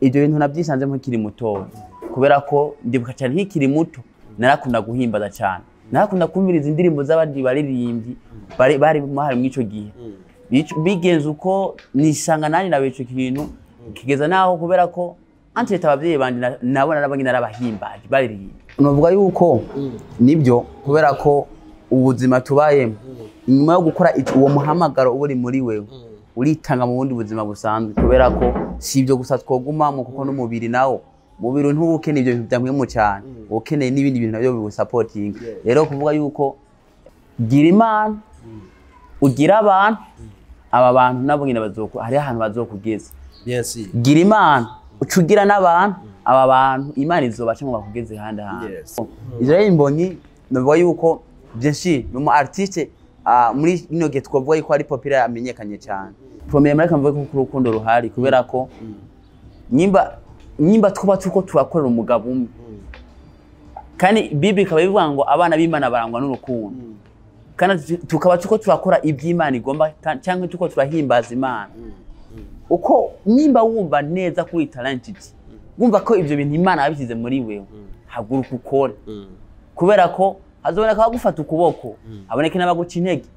ibyo bintu nabyisanze nkiri muto kubera ko ndibuka cyane nkiri muto narakunda guhimbaza cyane narakunda kumviriza indirimbo z'abandi baririmbyi bari mahari mwico gihe bigenze uko nisanga nani nawe ico kintu kigeza naho kubera ko antete abavyeyi bandi nabona nabanye narabahimbaje baririmbye novuga yuko nibyo kubera ko ubuzima tubayemo inyuma yo gukora uwo muhamagaro uburi muri wewe uritanga mu bundi buzima busanzwe kubera ko si ibyo gusa twogumamo kuko n'umubiri nawo mubiri ntubukeneye ibyo bintu byamwemo cyane ukeneye n'ibindi bintu nabyo biwusupporting rero kuvuga yuko gira Imana ugira abantu aba bantu nabo nyine hari ahantu bazokugeza yes gira Imana ucugira n'abantu aba bantu Imana izobaca ngo bakugeze handi handi Israel Mbonyi navuga yuko byinshi mu artiste muri ino gihe twavuga yuko ari populaire amenyekanye cyane premier America mvuga ko urukundo ruhari kubera ko nyimba twaba tuko turakorera umugabo umwe kandi Bible ikaba ivuga ngo abana b'Imana barangwa n'urukundo kandi tukaba tuko turakora iby'Imana igomba cyangwa tuko turahimbaza Imana uko nyimba wumva neza kuri talented wumva ko ibyo bintu Imana yabishyize muri wewe haguruka ukore kubera ko azoboneka gufata ukuboko aboneke n'abaguca intege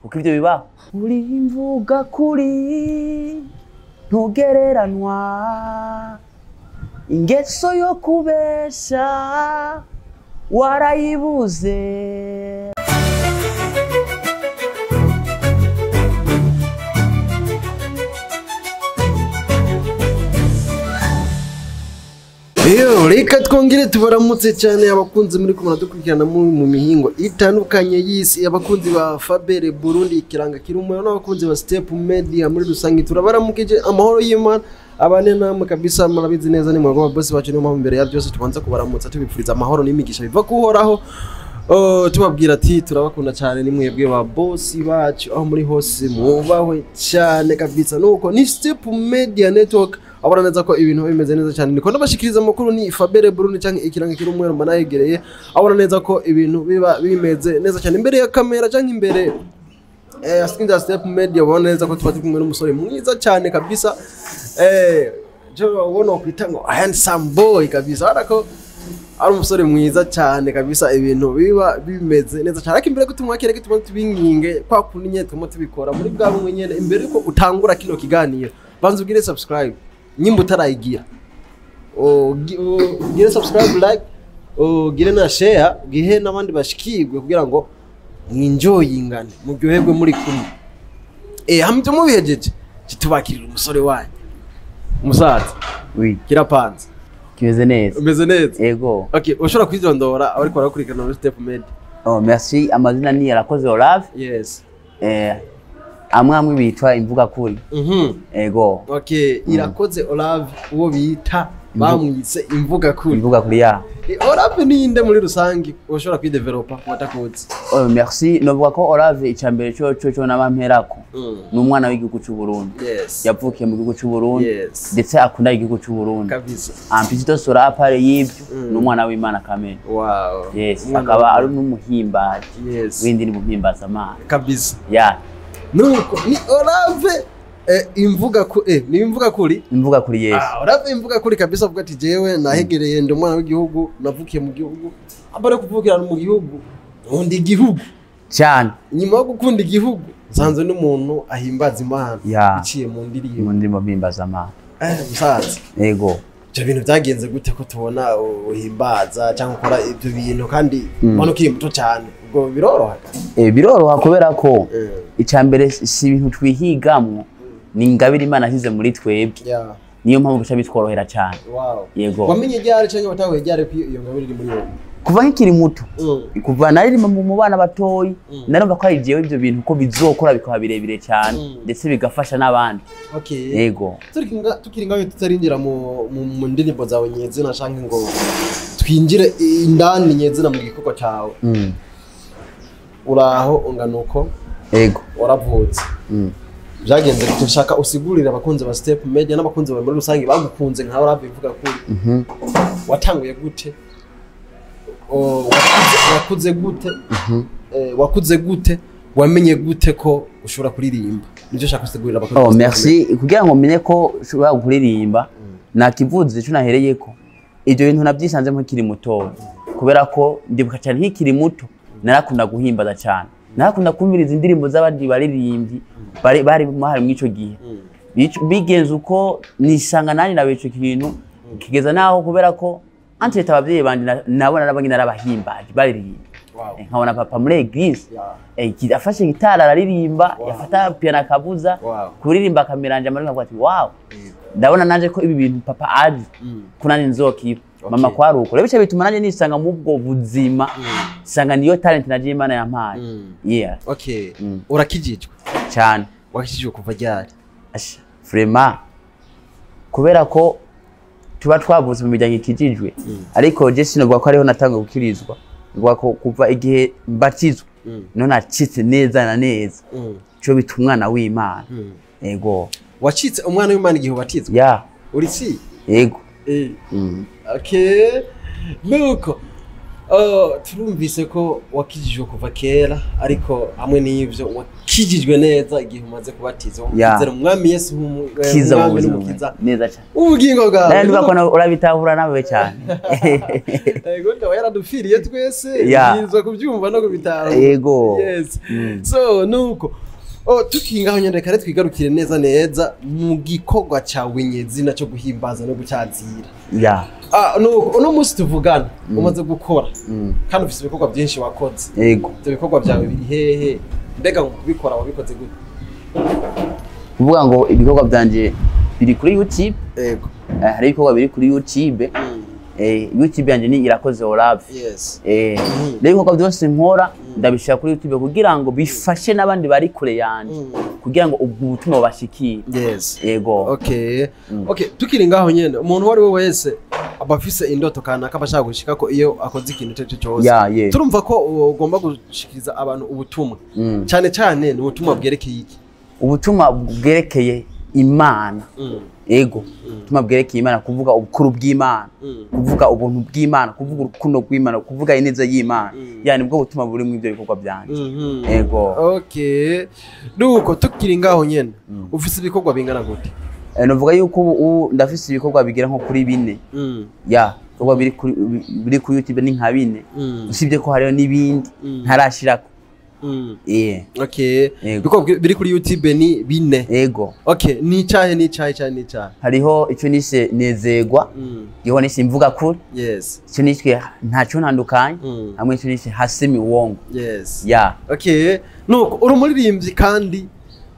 kuko ibyo bibaho uri imvuga kuri ntugereranwa ingeso yo kubesha warayibuze reka twongere tubaramutse cyane abakunzi muri kumara dukurikirana mu mihingo itandukanye y'isi abakunzi ba Fabere Burundi ikiranga kirumwe n'abakunzi ba Step Media muri rusange turabaramukije amahoro y'Imana abane namwe kabisa murabizi neza ni mwagwa boss bacu no mu mbere ya byose tubanza kubaramutsa tubipfuriza amahoro n'imigisha biva kuhoraho tubabwira ati turabakunda cyane ni mwebwe ba boss bacu aho muri hose mubahwe cyane kabisa nuko ni Step Media Network abona neza ko ibintu bimeze neza cyane niko ndabashikiriza amakuru ni Fabere Burundi cyangwa ikiranga kirumwe mbanayegereye abona neza ko ibintu biba bimeze neza cyane imbere ya kamera cyangwa imbere Askinda Step Media abona neza ko tuba kumwe n'umusore mwiza cyane kabisa jo ubona kwita ngo handsome boy kabisa ariko ari umusore mwiza cyane kabisa ibintu biba bimeze neza cyane ariko imbere ko tumwakire gituma tubinginge kwa kuninye tumo tubikora muri bwa bumwe nyene imbere ko utangura kino kiganiro banza ugire subscribe nyimba utarayigira ugire subscribe like ugire na share gihe n'abandi bashikirwe kugira ngo mwinjoyingane muryoherwe muri kumwe hamwe mubihejeje kitubakirira umusore wanyu umusaza kirapanze kimeze neza umeze neza yego okay ushobora kwizondora ariko barakurikirana muri Step Media merci amazina ni yarakoze Olave yes amwe bitwa imvuga kuri ego okay irakoze Olave uwo bita bamwise imvuga kuri ya Olave ni inde muri rusangi ushobora kwidevelopa watakoze merci novuga ko Olave icambere cyo n'abamperako n'umwana w'igihugu cy'u Burundi yavukiye mu gihugu cy'u Burundi ndetse akunda igihugu cy'u Burundi kabisa ampito sora apare y'ibyo n'umwana w'Imana kamere wow akaba ari n'umuhimbaji windi ni muhimbaza Imana kabisa ya nuko ni Olave imvuga kuri yes Olave imvuga kuri kabisa avuga ati jewe nahegereye ndi umwana w'igihugu navukiye mu gihugu abare kuvukira mu gihugu undi gihugu cyane nyuma yo gukunda igihugu sanze n'umuntu ahimbaza Imana iciye mu ndirimbo mpimbaza Imana musaza yego je bintu byagenze gute ko tubona uhimbaza cyangwa ukora ibyo bintu kandi mbona ukiri muto cyane ubwo biroroha biroroha kubera ko icambere si ibintu twihigamwe ni ingabire Imana hize muri twebwe niyo mpamvu bica bitworohera cyane yego wamenye ryari cyangwa watahuye ryari ko iyo ngabire iri muri wowe kuva nkiri muto kuva nari mu bana batoyi narumva ko ari jewe ibyo bintu ko bizokora bikaba birebire cyane ndetse bigafasha n'abandi yego tukiri ngaho tutarinjira mu ndirimbo zawe nyezina shange ngo twinjire indani nyezina mu gikorwa cyawe uraho unganuko yego waravutse byagenze gushaka usigurira abakunzi ba Step Media n'abakunzi ba muri rusange bagukunze nka Olave ivuga kuri watanguye gute wakuze gute wamenye gute ko ushobora kuririmba nicyo shaka usigurira abakunzi merci kugira ngo menye ko ushobora kuririmba nakivuze ico nahereyeko ivyo bintu navyisanze nkiri muto kubera ko ndibuka cyane nkiri muto narakunda guhimbaza cyane narakunda kumviriza indirimbo z'abandi baririmbyi bari mahari mw'ico gihe bigenze uko nisanga nani nawe ico kintu kigeza naho kubera ko antete abavyeyi bandi nabona nabanye narabahimbaje baririmbye nkabona papa muri eglise afashe gitara araririmba yafata piano akavuza kuririmba akamiranje amari nkavuga ati wow ndabona nanje ko ibi bintu papa azi kunani nzokipa mama kwaruko rero bice bituma nanje nisanga mu bwo buzima sanga niyo talent naje Imana yampaye okay urakijijwe cyane wakijijwe kuva ryari asha vraiment kubera ko tuba twavuze mu miryango ikijijwe ariko je sinovuga ko ariho natanga gukirizwa ngo ko kuva igihe mbatizwa no nacitse neza na neza cyo bitumwana w'Imana ego wacitse umwana w'Imana igihe ubatizwa uri si ego okay nuko turumvise ko wakijijwe kuva kera ariko hamwe n'ivyo wakijijwe neza igihe umaze kubatizwa ukizera umwami Yesu umwami n'umukiza neza cyane ubugingo bwawe kandi bakona urabitahura nawe cyane ego ndawe yaradufiriye twese yinzwe kubyumva no kubitahura ego yes so nuko tukingaho nyende kare twigarukire neza mu gikorwa cyawe nyezi naco guhimbaza no gucyazira no musi tuvugana umaze gukora kandi ufite ibikorwa byinshi wakoze yego ibyo bikorwa byawe biri hehe mbega ngo kubikora wabikoze gute kuvuga ngo ibikorwa byanje biri kuri YouTube yego hari ibikorwa biri kuri YouTube YouTube yanje ni Irakoze Olave rero ibikorwa byose nkora ndabishaka kuri YouTube kugira ngo bifashe n'abandi bari kure yanje kugira ngo ubwo butumwa bashikire yego okay tukiri ngaho nyene umuntu wari we wese abafise indoto kana akabashaka gushika ko iyo akoze ikintu cyo cyose turumva ko ugomba gushikiriza abantu ubutumwa cyane ni ubutumwa bwerekeye iki ubutumwa bwerekeye Imana ego ubutumwa bwerekeye Imana kuvuga ubukuru bw'Imana kuvuga ubuntu bw'Imana kuvuga urukundo rw'Imana kuvuga ineza y'Imana yani bwo butumwa buri mu ivyo bikorwa byanje ego okay nuko tukiri ngaho nyene ufise ibikorwa bingana gute novuga yuko ubu ndafise ibikorwa bigira nko kuri 4 ibikorwa biri kuri YouTube ni nka 4 usibye ko hariyo n'ibindi ntarashirako okay biko biri kuri YouTube ni 4 ego okay ni cyahe hariho icyo nise nezegwa giho nise imvuga kuri icyo nise ntacyo ntandukanye hamwe icyo nise hasemi wongo okay nuko uri umuririmbyi kandi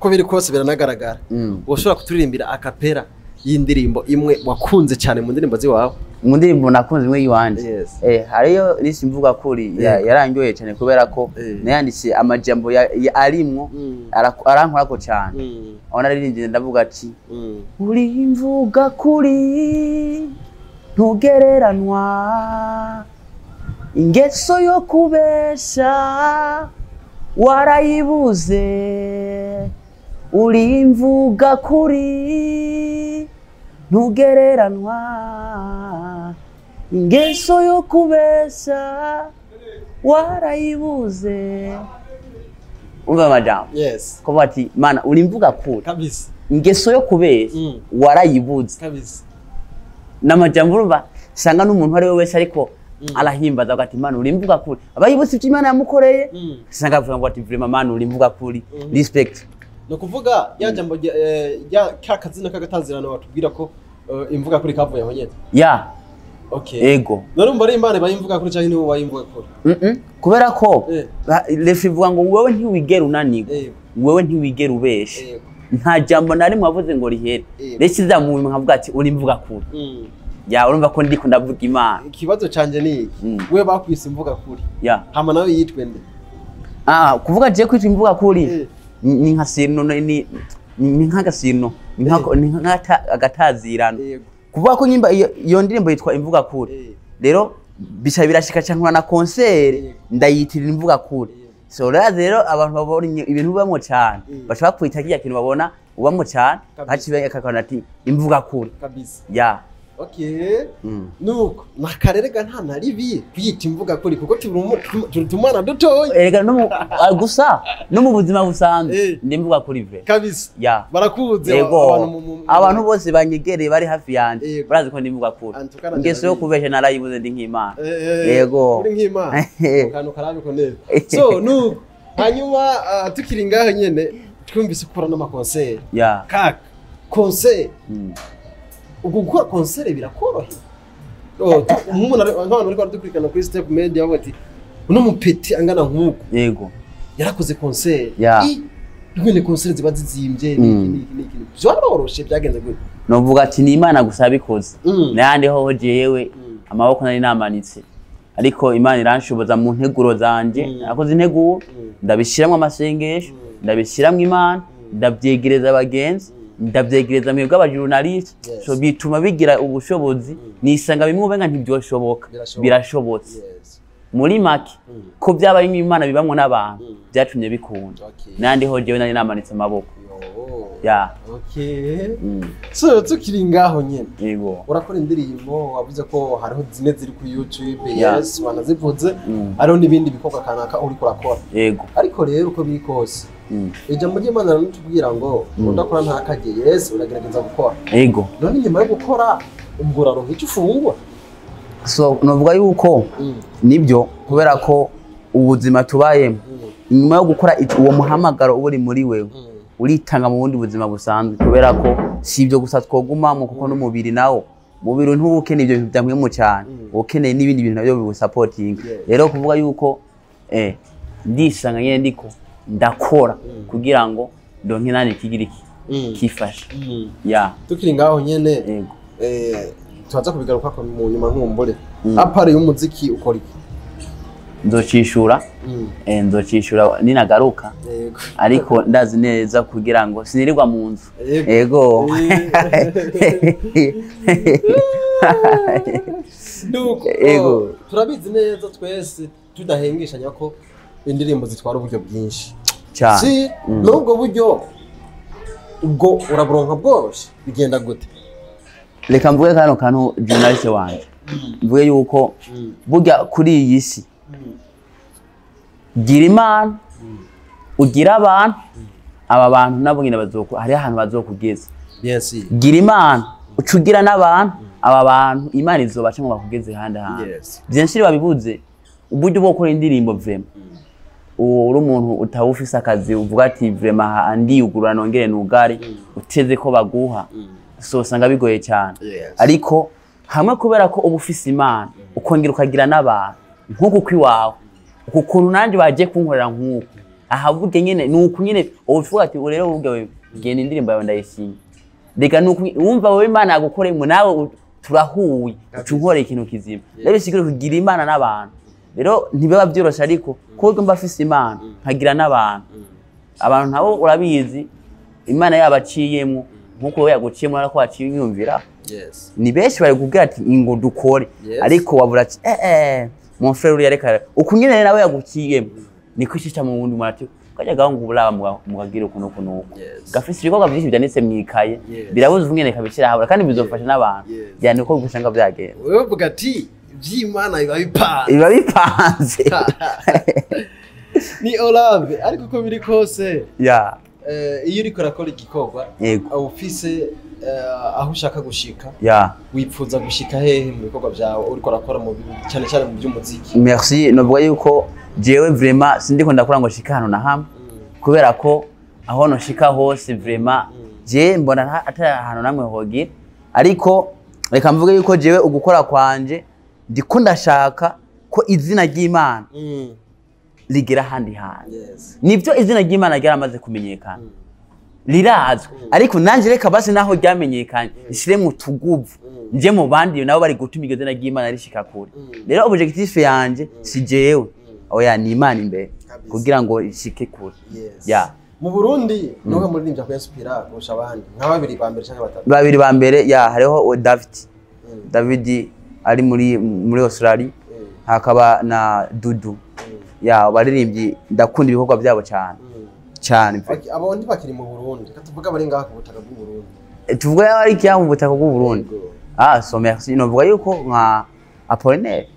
ko biri kose biranagaragara ushobora kuturirimbira akapera y'indirimbo imwe wakunze cyane mu ndirimbo ziwawe mu ndirimbo nakunze imwe yiwanje hariyo nisi mvuga kuri yarangyoye cyane kubera ko nayanditse amajambo arimwo arankorako cyane aho naririmbye ndavuga ati uri imvuga kuri ntugereranwa ingeso yo kubesha warayibuze uri imvuga kuri ntugereranwa ingeso yo kubesha warayibuze umva majambo ko bati mana uri imvuga kuri kabisa ingeso yo kubesha warayibuze kabisa n'amajambo urumva sanga n'umuntu ari we wese ariko arahimbaza agati mana uri imvuga kuri abayibutse icyo Imana yamukoreye sanga avuga ngo ati vraiment mana uri imvuga kuri respect no kuvuga yajambo ya kakazina kagatazirana watubwira ko imvuga kuri kavuye aho nyete okay ego narumva ari Imana bayimvuga kuri cyane niwo bayimvuga kuri kubera ko lefi vuga ngo wewe ntiwigera unanigo wewe ntiwigera ubesha nta jambo nari mwavuze ngo rihere rekiza mu nkavuga ati uri imvuga kuri urumva ko ndiko ndavuga Imana ikibazo canje ni iki we bakwise imvuga kuri hama nawe yitwe nde kuvuga je kwitwa imvuga kuri ni nka sino ni nk'agasino ni nk'ata agatazirano kuvuga ko nyimba iyo ndirimbo yitwa imvuga kuri rero bisha birashika cyangwa na concert ndayitirira imvuga kuri so rero abantu babona ibintu bamwe cyane bashaka kwita kiya kintu babona ubamwe cyane haciye akakana ati imvuga kuri kabisa Okay. Nuko nakarerega nta naribi kwita imvuga kuri kuko tumwana dutoye. Erega no gusa no mu buzima busanzwe ndimvuga kuri vre. Kabisa. Ya. Barakuze abantu bose banyegereye bari hafi yanje. Barazi ko ndimvuga kuri. Ngeso yo kubesha narayibuze ndi nk'Imana. Yego. Uri nk'Imana. Kantu karabiko neza. So nuko hanyuma tukiri ngaho nyene twumvise ukora n'amakonseri. Ya. Kaka concert. Uko gukora concert birakoroheye. Umuntu nk'abantu bari dukurikirana kuri Step Media bavuga ati uno mupeti angana nk'uko. Yego. Yarakoze concert. Ni concert ziba zizimbye niki. Byororoshe byagenze gute? Novuga ati ni Imana gusa bikoze. Nayandi ho jewe amaboko nari namanitse. Ariko Imana iranshoboza mu nteguro zanje. Nakoze integuro ndabishiramwe amasengesho, ndabishiramwe Imana, ndabyegereza abagenzi. Ndavyegereza mwe bw'abajournalist so bituma bigira ubushobozi nisanga bimwe ubenga ntibyoshoboka birashobotse muri make ko byabaye Imana bibamwe n'abantu byatumye bikunda nandi ho jewe nari namanitse amaboko ya so tukiri ngaho nyene yego urakora indirimbo wavuze ko hariho zine ziri ku YouTube yes wanazivuze hariho n'ibindi bikorwa kanaka uri kurakora yego ariko rero uko biri kose ijambo ry'Imana ranatubwira ngo udakora ntakajye yes uragerageza gukora yego none nyuma yo gukora umburaro nk'icyo ufungwa so novuga yuko nibyo kubera ko ubuzima tubayemo nyuma yo gukora uwo muhamagaro uri muri wewe uritanga mu bundi buzima busanzwe kubera ko si ibyo gusa twogumamo kuko n'umubiri nawo mubiri ntubukeneye ibyo bintu byamwemo cyane ukeneye n'ibindi bintu nabyo biwusupporting rero kuvuga yuko ndisanga nyene ndiko ndakora kugira ngo donke nani kigiriki kifasha ya tukiri ngaho nyene yego tubaza kubigaruka ko mu nyuma nkumbure apare y'umuziki ukora iki nzocishura nzocishura ninagaruka ariko ndazi neza kugira ngo sinirirwa mu nzu yego yego turabizi neza twese tudahengeshanya ko indirimbo zitwara uburyo bwinshi cyane si nubwo buryo ubwo uraburonka bwose bigenda gute reka mvuge kano kantu journalist wanje mvuge yuko burya kuri iyi si gira Imana ugira abantu aba bantu nabo nyine bazoko hari ahantu bazokugeza yes gira Imana ucugira n'abantu aba bantu Imana izobaca ngo bakugeze handi handi byinshi babivuze uburyo bwo gukora indirimbo vraiment uri umuntu utawufise akazi uvuga ati vraiment andi ugurura nongere nugare uteze ko baguha so sanga bigoye cyane ariko hamwe kubera ko ubufise Imana ukongera ukagira n'abantu nkuko kwiwawe ukuntu nanje baje kunkorera nkuko ahavuge nyene nuko nyene uvuga ati urero uvuge genda indirimbo yawe ndayishimye reka nuko wumva wowe Imana agukore mu nawe turahuye ucunkore ikintu kizima rero shikire kugira Imana n'abantu rero ntibiba byorosha ariko kuko mba afise Imana nkagira n'abantu abantu nabo urabizi Imana yabaciyemo nkuko we yaguciyemo ariko waciye nyumvira ni benshi bari kugira ati ingo dukore ariko wabura ati mon frère uri yareka ukunyene nawe yaguciyemo niko ishica mu wundi marati kajya gahungu buraba mugagira ukuntu kuno gafise ibikoga byinshi byanditse mwikaye birabuze unyene kabishira habura kandi bizofasha n'abantu cyane uko gushanga byagenda wewe vuga ati by'Imana iba bipanze ni Olave ariko uko biri kose ya iyo uri kurakora igikorwa ufise aho ushaka gushika wipfuza gushika hehe mu bikorwa byawe uri kurakora mu cyane cyane mu by'umuziki merci novuga yuko jewe vraiment sindiko ndakora ngo shika hano na hamwe kubera ko aho no shika hose vraiment je mbona atari hano namwe hogira ariko reka mvuge yuko jewe ugukora kwanje ndiko ndashaka ko izina ry'Imana ligera handi handi nivyo izina ry'Imana ryaramaze kumenyekana lirazwe ariko nanje reka basi naho ryamenyekanye ishire mu tuguvu nje mu bandi nabo bari gutuma izina ry'Imana rishika kure rero objectif yanje si jewe oya ni Imana imbere kugira ngo ishike kure ya mu Burundi nuko muri nimvya kwinspira kurusha abandi nka babiri ba mbere cyangwa batatu babiri ba mbere ya hariho David ari muri Australia hakaba na Dudu ya baririmbyi ndakunda ibikorwa byabo cyane cyane abo ndi bakiri mu Burundi katuvuga bari ngaha ku butaka bw'u Burundi tuvuga ari kya mu butaka bw'u Burundi so merci novuga yuko nka Apollinaire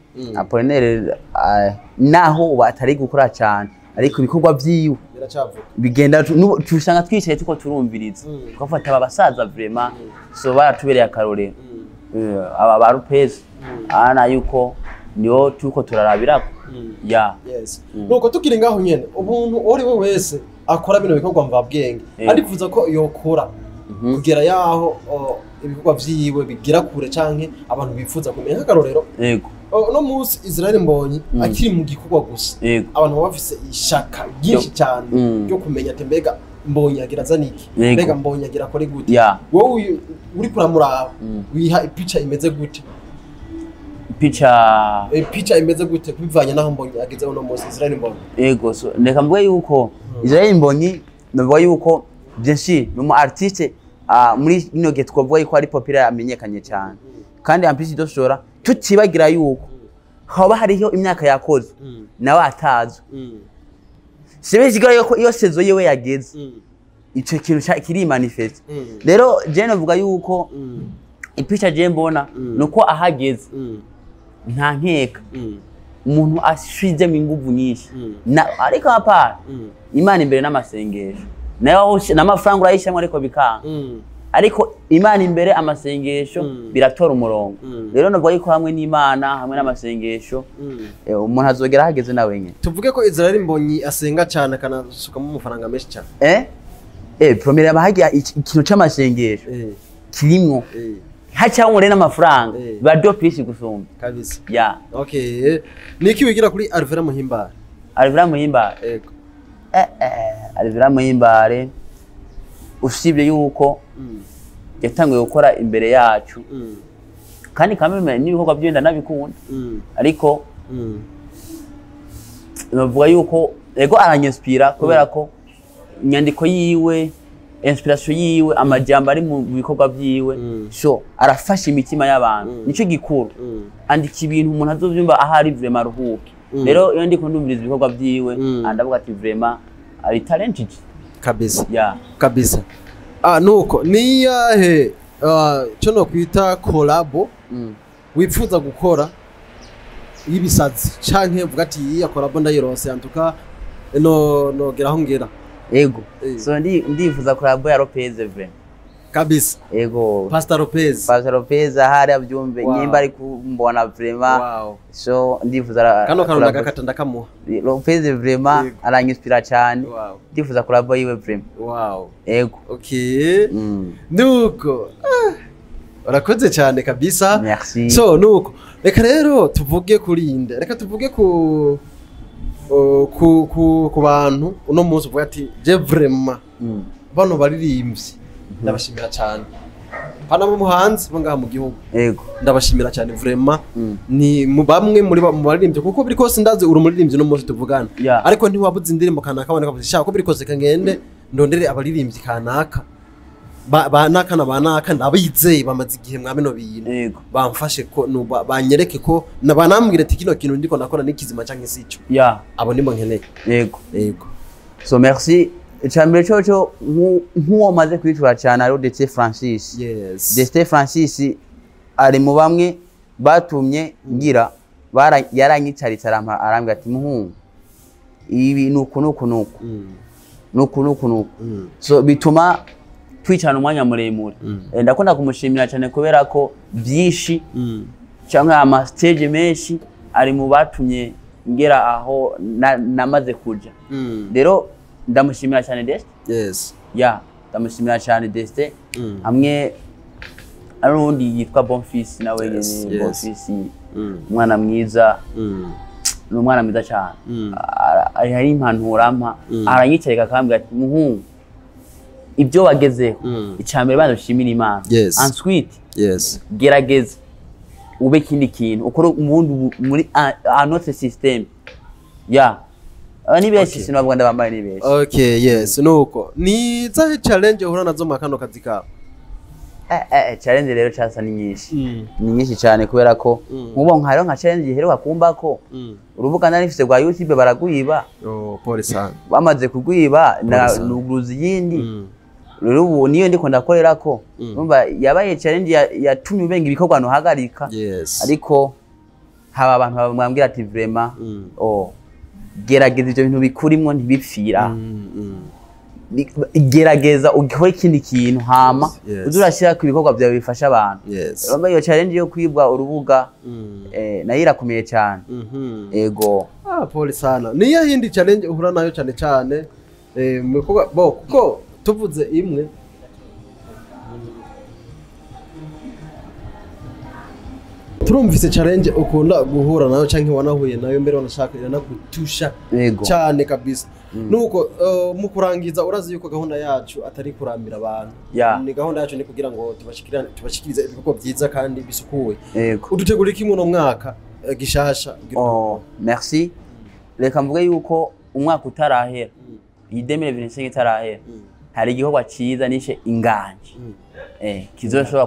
naho batari gukora cyane ariko ibikorwa vyiwe bigenda tusanga twicaye tuko turumviriza twafata abasaza vraiment so baratubereye akarorero aba ba Lopez ana yuko niyo tuko turarabirako yes nuko tukiri ngaho nyene ubuntu uri we wese akora bino bikorwa mvabwenge arifuza ko yokora kugera yaho ibikorwa vyiwe bigira kure canke abantu bifuza kumenya akarorero yego no musi Israel Mbonyi akiri mu gikorwa gusa abantu bafise ishaka byinshi cyane byo kumenya tembega Mbonyi agira zaniki mbega Mbonyi agira kore gute wowe uri kuramuraba wiha ipicha imeze gute picha imeze gute kubivanya naho Mbonyi ageze no musi Israel Mbonyi yego so ndeka mbwe yuko Israel Mbonyi navuga yuko byinshi mu artiste muri ino gihe twavuga yuko ari populaire amenyekanye cyane kandi ampisi doshora tutibagira yuko haba hariho imyaka yakoze nawe atazo sibe kigira yuko iyo sezo yewe yageze ico kintu kiri manifest rero je navuga yuko ipicha je mbona nuko ahageze nta nkeka umuntu ashize mu nguvu nyinshi ariko apara Imana imbere n'amasengesho nayo n'amafaranga urayishamwe ariko bikanga ariko Imana imbere amasengesho biratora umurongo rero navuga yuko hamwe n'Imana hamwe n'amasengesho umuntu azogera hageze nawe nyine tuvuge ko Israel Mbonyi asenga cyane kanasuka mu mafaranga menshi cyane premier abahagiye ikintu c'amasengesho kirimwo hacyangure n'amafaranga biba do plus gusumba kabisa okay niki wigira kuri Alvera Muhimbare yego Alvera Muhimbare usibye yuko yatanguye gukora imbere yacu kandi kameme n'ibikorwa byenda nabikunda ariko navuga yuko ego aranyinspira kubera ko inyandiko yiwe inspiration yiwe amajambo ari mu bikorwa byiwe so arafasha imitima y'abantu nico gikuru andika ibintu umuntu azovyumva ahari vraiment ruhuke rero iyo ndiko ndumviriza ibikorwa byiwe andavuga ati vraiment ari talented kabisa kabisa nuko niyahe cyo no kwita collabo wifuza gukora yibisazi canke uvuga ati ya collabo ndayirose antuka no geraho ngera ego so ndifuza collabo ya Lopez vraiment kabisa ego Pastor Lopez ahari abyumve nyimba ari kumbona vraiment so ndifuza kano karunda gakatanda kamuha Lopez vraiment aranyinspira cyane ndifuza collabo yiwe vraiment ego okay nuko urakoze cyane kabisa merci so nuko reka rero tuvuge kuri inde reka tuvuge ku bantu uno munsi uvuga ati je vraiment bano baririmbyi ndabashimira cyane hano mu muhanzi bo ngaha mu gihugu yego ndabashimira cyane vraiment ni bamwe muri baririmbye kuko biri kose ndazi uri umuririmbyi no munsi tuvugana ariko ntiwabuze indirimbo kanaka kaboneka bashaka ko biri kose kangende ndondere abaririmbyi kanaka banaka na banaka ndabizeye bamaze igihe mwame no bintu bamfashe ko banyereke ko nabanambwira ati kino kintu ndiko nakora n'ikizima canke sico abo ndimo nkeneye yego so merci Icambere cyo nkuwo maze kwicura cyane ari Destin Francis Destin Francis ari mu bamwe batumye ngira yaranyicaritse arambwira ati muhungu ibi nuko so bituma twicana umwanya muremure ndakunda kumushimira cyane kubera ko byinshi cyangwa ama stage menshi ari mu batumye ngera aho namaze kuja rero ndamushimira cyane Destin ndamushimira cyane Destin hamwe arundi yitwa Bonfils nawe nyene Bonfils umwana mwiza n'umwana mwiza cyane ari impanura mpa aranyicarika akambwira ati muhungu ibyo wagezeho icambere bandushimira Imana ensuite gerageza ube kindi kintu ukora umuntu muri notre système ni beshi sinabwo ndabambaye ni beshi okay nuko ni zahe challenge uhura nazo makano kazi ka challenge rero cyasa ni nyinshi cyane kubera ko nkubo nkaro nka challenge iheruka kumba ko urubuga narifise rwa YouTube baraguyiba pole sana bamaze kugwiba na nuguruzi yindi rero ubu niyo ndiko ndakorera ko urumva yabaye challenge yatumye ubenga ibikorwa no hagarika ariko haba abantu bamwambwira ati vraiment gerageza ivyo bintu bikurimwo ntibipfira gerageza ugikora ikindi kintu hama uzurashira ku bikorwa byawe bifasha abantu urumva iyo challenge yo kwibwa urubuga nayo irakomeye cyane ego pole sana niyo yindi challenge uhura nayo cyane cyane mu bikorwa kuko tuvuze imwe turumvise challenge ukunda guhura nayo canke wanahuye nayo mbere wanashaka iranagutusha cyane kabisa nuko mu kurangiza urazi yuko gahunda yacu atari kurambira abantu ni gahunda yacu ni kugira ngo tubashikirize ibikorwa byiza kandi bisukuwe udutegura iki muno mwaka gishasha merci reka mvuge yuko umwaka utarahera iyi 2025 itarahera hari igikorwa cyiza nishe inganje kizoshobora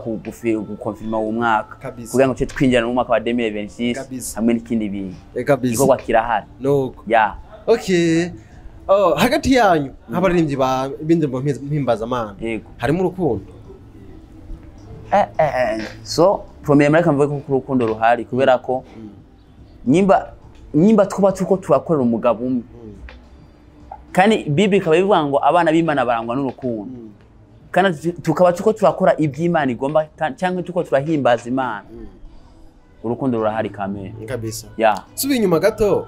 gukonfirma uwo mwaka kugira ngo twinjira mu mwaka wa 2026 hamwe n'ikindi bintu igikorwa kirahari nuko okay hagati yanyu nk'abaririmbyi ba b'indirimbo mpimbaza harimo urukundo so premièrement reka mvuge ko urukundo ruhari kubera ko nyimba twuba tuko turakorera umugabo umwe kandi bibi ikaba bivuga ngo abana b'Imana barangwa n'urukundo kandi tukaba tuko turakora iby'Imana igomba cyangwa tuko turahimbaza Imana urukundo rurahari kamere kabisa subi inyuma gato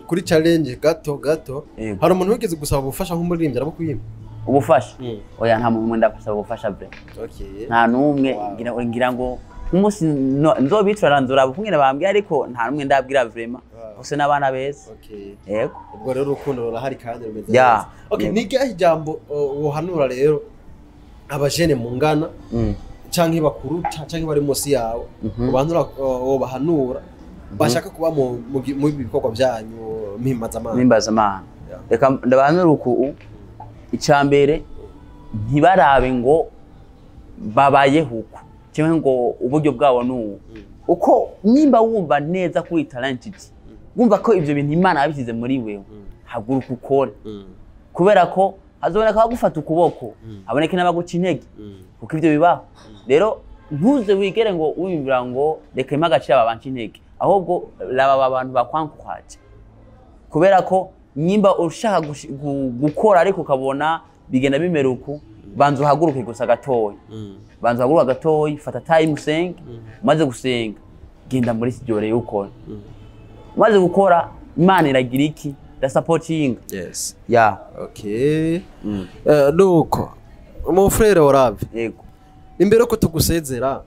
kuri challenge gato hari umuntu wigeze gusaba ubufasha nk'umuririmbyi arabukuyima ubufasha oya nta muntu ndagusaba ubufasha bre nta numwe ngira ngo umunsi nzobitwara nzurabukungene bambwiye ariko nta numwe ndabwira vraiment bose n'abana beza yego ubwo rero urukundo rurahari kandi rumeze neza nigahe ijambo wohanura rero abajene mu ngana canke bakuru canke bari munsi yawe ubanura bahanura bashaka kuba mu bikorwa byanyu mpimbaza reka ndabahanura uku icambere ntibarabe ngo babayeho uko cyangwa ngo uburyo bwabo n'uwo uko nimba wumva neza kuri talented wumva ko ivyo bintu Imana yabishyize muri wewe haguruka ukore kubera ko azoboneka gufata ukuboko aboneke n'abaguca intege kuko ivyo bibaho rero ntuze wigere ngo wimvira ngo reka imagacira babanca intege ahubwo laba abantu bakwankwaje kubera ko nyimba ushaka gukora ariko ukabona bigenda bimeruku banzo haguruke gusa gatoyi banzo haguruka gatoyi fata time usenge maze gusenga genda muri sijore y'ukora maze gukora Imana iragira iki da supporting okay nuko mon frère Orave yego imbere ko tugusezera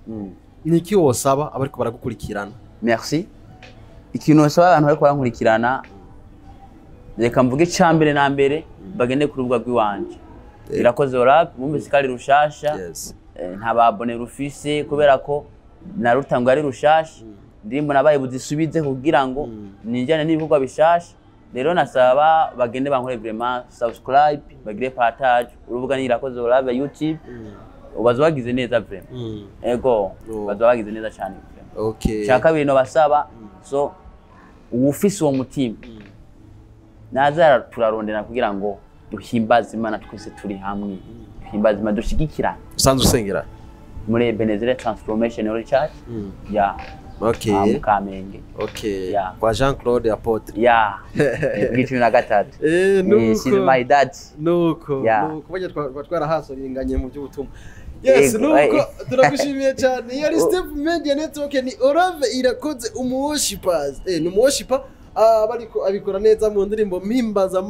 niki wosaba abariko baragukurikirana merci ikintu wasaba abantu bariko barankurikirana reka mvuge cyambere na mbere bagende ku rubuga rw'iwanje irakoze Orave mu musikali rushasha nta babone rufise kubera ko narutangwa ari rushasha ndimbo nabaye buzisubize kugira ngo ninjane n'ibikorwa bishasha rero nasaba bagende bankore vraiment subscribe bagire partage urubuga ni irakoze Orave YouTube ubazobagize neza vraiment ego bazobagize neza cyane okay cyaka bintu basaba so ufise uwo mutima nazara turarondera kugira ngo duhimbaze Imana twese turi hamwe duhimbaze Imana dushigikirana usanzwe usengera muri Ebenezer Transformation Church okay Kamenge kwa Jean Claude Apotre bw'icumi na gatatu she's my dad nuko bajya twarahasoringanye mu by'ubutumwa nuko turagushimiye cyane yari Step Media Network ni Orave irakoze umuworshippers ni umuworshiper bariko abikora neza mu ndirimbo mpimbaza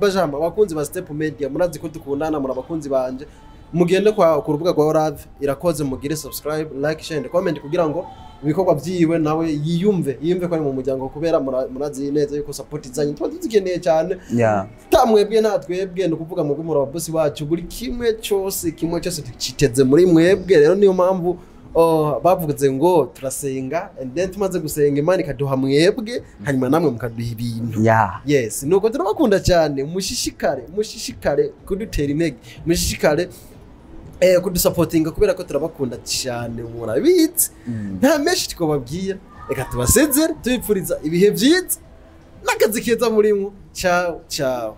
bajama bakunzi ba Step Media murazi ko dukundana muri abakunzi banje mugende ku rubuga rwa Orave irakoze mugire subscribe like share and comment kugira ngo ibikorwa byiwe nawe yiyumve ko ari mu muryango kubera murazi neza yuko support zanyu tuba tuzikeneye cyane tamwebwe natwebwe no kuvuga mu bw'umura boss wacu buri kimwe cyose kiteze muri mwebwe rero niyo mpamvu bavuze ngo turasenga and then tumaze gusenga Imana ikaduha mwebwe hanyuma namwe mukaduha ibintu yes nuko turabakunda cyane mushishikare kudutera intege mushishikare kudusupportinga kubera ko turabakunda cyane murabitse nta meshi twababwiye reka tubasezere tubipfuriza ibihe byiza n'akazi keza muri mwo ciao